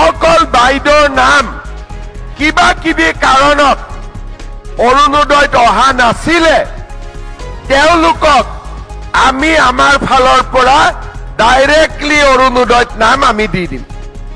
যিসকল বাইদেউৰ নাম কিবা কিবি কাৰণত অৰুণোদয়ত অহা নাছিলে তেওঁলোকক আমি আমাৰ ফালৰ পৰা ডাইৰেক্টলি অৰুণোদয়ত নাম আমি দি দিম।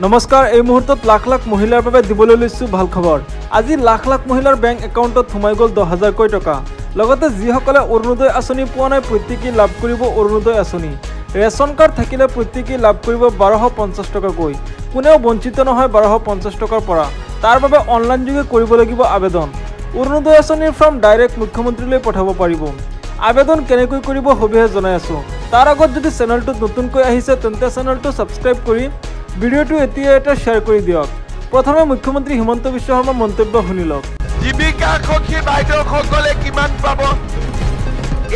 নমস্কাৰ, এই মুহূৰ্তত লাখ লাখ মহিলাৰ বাবে দিবলৈ লৈছো ভাল খবৰ। আজি লাখ লাখ মহিলাৰ বেংক একাউণ্টত সোমাই গ'ল 10,000কৈ টকা। লগতে যিসকলে অৰুণোদয় আঁচনি পোৱা নাই প্ৰত্যেকেই লাভ কৰিব অৰুণোদয় আঁচনি। ৰেচন কাৰ্ড থাকিলে প্ৰত্যেকেই লাভ কৰিব 1250 টকাকৈ। কোনেও বঞ্চিত নহয় 1250 টকাৰ পৰা। তাৰ বাবে অনলাইন যোগে কৰিব লাগিব আবেদন। অৰুণোদয় আঁচনিৰ ফৰ্ম ডাইৰেক্ট মুখ্যমন্ত্ৰীলৈ পঠাব পাৰিব। আবেদন কেনেকৈ কৰিব সবিশেষ জনাই আছো। তাৰ আগত যদি চেনেলটোত নতুনকৈ আহিছে তেন্তে চেনেলটো ছাবস্ক্ৰাইব কৰি ভিডিঅ'টো এতিয়া এটা শ্বেয়াৰ কৰি দিয়ক। প্ৰথমে মুখ্যমন্ত্ৰী হিমন্ত বিশ্ব শৰ্মাৰ মন্তব্য শুনি লওক। জীৱিকা সখী বাইদেউসকলে কিমান পাব?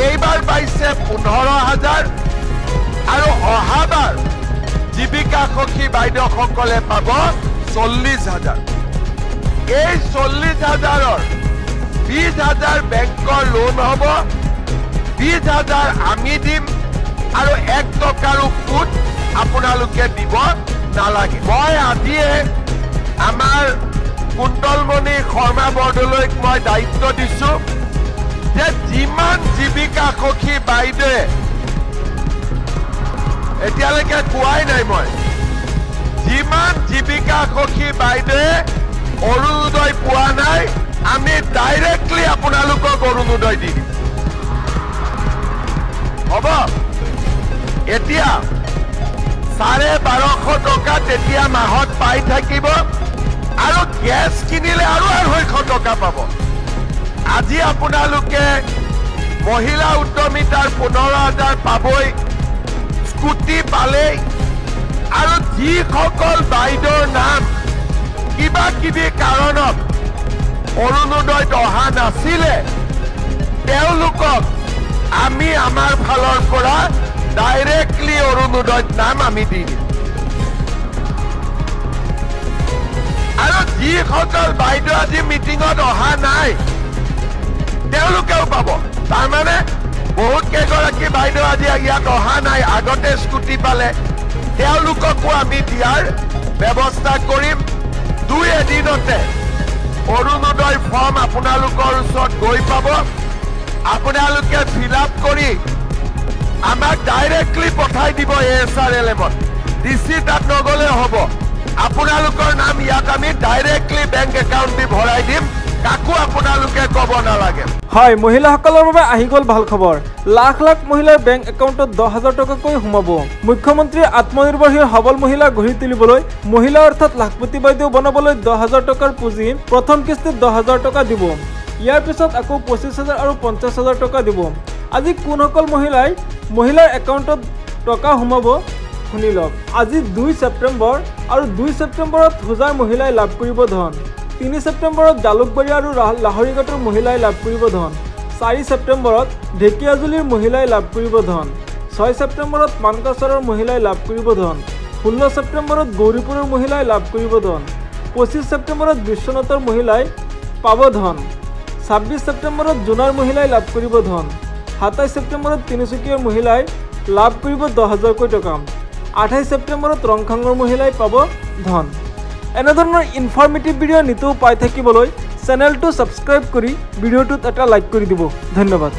এইবাৰ পাইছে 15,000 আৰু অহাবাৰ জীৱিকা সখী বাইদেউসকলে পাব 40,000। এই 40,000ৰ 20,000 বেংকৰ লোন হ'ব, 20,000 আমি দিম আৰু 1 টকাৰো সুদ আপোনালোকে দিব নালাগে। মই আজিয়ে আমাৰ কুন্তলমণি শৰ্মা বৰদলৈক মই দায়িত্ব দিছো যে যিমান জীৱিকা সখী বাইদেৱে এতিয়ালৈকে কোৱাই নাই, মই যিমান জীৱিকা সখী বাইদেৱে অৰুণোদয় পোৱা নাই আমি ডাইৰেক্টলি আপোনালোকক অৰুণোদয় দি দিম। হ'ব? এতিয়া 1250 টকা তেতিয়া মাহত পাই থাকিব আৰু গেছ কিনিলে আৰু 200 টকা পাব। আজি আপোনালোকে মহিলা উদ্যমিতাৰ 15,000 পাবই, স্কুটি পালেই। আৰু যিসকল বাইদেউৰ নাম কিবা কিবি কাৰণত অৰুণোদয়ত অহা নাছিলে তেওঁলোকক আমি আমাৰ ফালৰ পৰা ডাইৰেক্টলি অৰুণোদয়ত নাম আমি দি দিম। আৰু যিসকল বাইদেউ আজি মিটিঙত অহা নাই তেওঁলোকেও পাব। তাৰমানে বহুত কেইগৰাকী বাইদেউ আজি ইয়াত অহা নাই, আগতে স্কুটি পালে, তেওঁলোককো আমি দিয়াৰ ব্যৱস্থা কৰিম। 2 এদিনতে অৰুণোদয় ফৰ্ম আপোনালোকৰ ওচৰত গৈ পাব। আপোনালোকে ফিল আপ কৰি আমাক ডাইৰেক্টলি পঠাই দিব ASRLM-ত। ডিচি তাত নগলে হ'ব, আপোনালোকৰ নাম ইয়াত আমি ডাইৰেক্টলি বেংক একাউণ্ট দি ভৰাই দিম, কাকো আপোনালোকে ক'ব নালাগে। হয়, মহিলাসকলৰ বাবে আহি গ'ল ভাল খবৰ। লাখ লাখ মহিলাৰ বেংক একাউণ্টত 10,000 টকাকৈ সোমাব। মুখ্যমন্ত্ৰীয়ে আত্মনিৰ্ভৰশীল সবল মহিলা গঢ়ি তুলিবলৈ মহিলা অৰ্থাৎ লাখপতি বাইদেউ বনাবলৈ 10,000 টকাৰ পুঁজি প্ৰথম কিস্তিত 10,000 টকা দিব। ইয়াৰ পিছত আকৌ 25,000 আৰু 50,000 টকা দিব। আজি কোনসকল মহিলাৰ একাউণ্টত টকা সোমাব শুনি লওক। আজি 2 ছেপ্টেম্বৰ আৰু 2 ছেপ্টেম্বৰত হোজাৰ মহিলাই লাভ কৰিব ধন। 3 ছেপ্টেম্বৰত জালুকবাৰী আৰু লাহৰীঘাটৰ মহিলাই লাভ কৰিব ধন। 4 ছেপ্টেম্বৰত ঢেকিয়াজুলিৰ মহিলাই লাভ কৰিব ধন। 6 ছেপ্টেম্বৰত মানকাছাৰৰ মহিলাই লাভ কৰিব ধন। 16 ছেপ্টেম্বৰত গৌৰীপুৰৰ মহিলাই লাভ কৰিব ধন। 25 ছেপ্টেম্বৰত বিশ্বনাথৰ মহিলাই পাব ধন। 26 ছেপ্টেম্বৰত জোনাৰ মহিলাই লাভ কৰিব ধন। 27 ছেপ্টেম্বৰত তিনিচুকীয়াৰ মহিলাই লাভ কৰিব 10,000কৈ টকা। 28 ছেপ্টেম্বৰত ৰংখাঙৰ মহিলাই পাব ধন। এনেধৰণৰ ইনফৰ্মেটিভ ভিডিঅ' নিতৌ পাই থাকিবলৈ চেনেলটো ছাবস্ক্ৰাইব কৰি ভিডিঅ'টোত এটা লাইক কৰি দিব। ধন্যবাদ।